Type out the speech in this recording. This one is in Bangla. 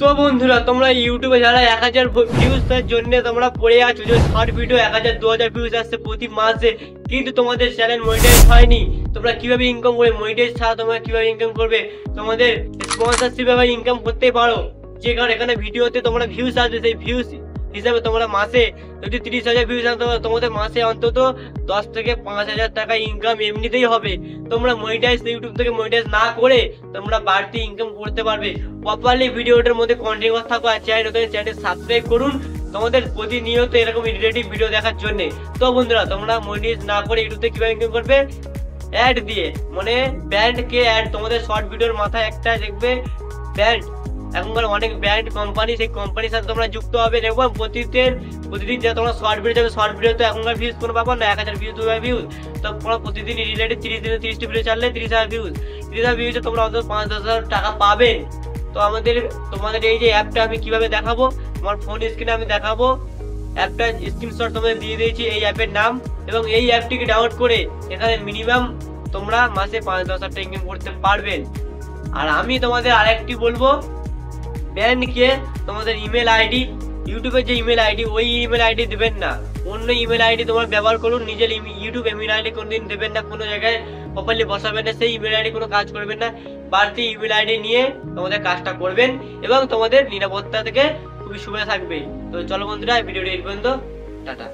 তো বন্ধুরা, তোমরা ইউটিউবে যারা 1000 ভিউজের জন্য তোমরা পড়ে আছো, যে শর্ট ভিডিও 1000 2000 ভিউজ আসছে প্রতি মাসে, কিন্তু তোমাদের চ্যানেল মনিটাইজ হয়নি। তোমরা কিভাবে ইনকাম করবে? মনিটাইজ ছাড়া তোমরা কিভাবে ইনকাম করবে? তোমাদের স্পন্সরশিপ ভাবে ইনকাম করতে পারো, যে কারণে এখানে ভিডিওতে তোমরা ভিউজ আসবে, সেই ভিউজ হিসাবে তোমরা মাসে যদি 30,000 ভিউজ আসে, তোমাদের মাসে অন্তত 10 থেকে 5,000 টাকা ইনকাম এমনিতেই হবে। তোমরা মনিটাইজ ইউটিউব থেকে মনিটাইজ না করে তোমরা বাড়তি ইনকাম করতে পারবে। প্রপারলি ভিডিওটার মধ্যে কন্টিনিউয়াস থাকো, আর চ্যানেল সাবস্ক্রাইব করুন তোমাদের প্রতিনিয়ত এরকম রিলেটিভ ভিডিও দেখার জন্য। তো বন্ধুরা, তোমরা মনিটাইজ না করে ইউটিউব থেকে কিভাবে ইনকাম করবে? অ্যাড দিয়ে, মানে ব্র্যান্ড কে অ্যাড। তোমাদের শর্ট ভিডিওর মাথায় একটা দেখবে ব্র্যান্ড, এখনকার অনেক ব্র্যান্ড কোম্পানি, সেই কোম্পানির সাথে তোমরা যুক্ত হবে। দেখবো প্রতিদিন যে তোমরা শর্ট ভিডিও যাবে, শর্ট ভিডিও তো এখনকার ভিউজ কোনো পাবো না, 1000 ভিউজ 2000 ভিউজ। তো তোমরা প্রতিদিন রিলেটেড 30 দিনে 30টি ভিডিও চাললে 30,000 ভিউজ, 30,000 ভিউজে তোমরা অন্তত 5-10,000 টাকা পাবে। তো তোমাদের এই যে অ্যাপটা আমি কিভাবে দেখাবো, আমার ফোন স্ক্রিনে আমি দেখাবো। অ্যাপটা স্ক্রিনশট তোমাদের দিয়ে দিয়েছি, এই অ্যাপের নাম, এবং এই অ্যাপটিকে ডাউনলোড করে এখানে মিনিমাম তোমরা মাসে 5-10,000 টাকা ইনকাম করতে পারবেন। আর আমি তোমাদের আরেকটি বলবো, ব্র্যান্ডকে তোমাদের ইমেল আইডি, ইউটিউবের যে ইমেল আইডি, ওই ইমেল আইডি দেবেন না, অন্য ইমেল আইডি তোমরা ব্যবহার করুন। নিজের ইউটিউব ইমেল আইডি কোনোদিন দেবেন না, কোনো জায়গায় প্রপারলি বসাবেন না, সেই ইমেল আইডি কোনো কাজ করবেন না। বাড়তি ইমেল আইডি নিয়ে তোমাদের কাজটা করবেন এবং তোমাদের নিরাপত্তা থেকে খুবই সুবিধা থাকবে। তো চলো বন্ধুরা, ভিডিওটি এই পর্যন্ত, টাটা।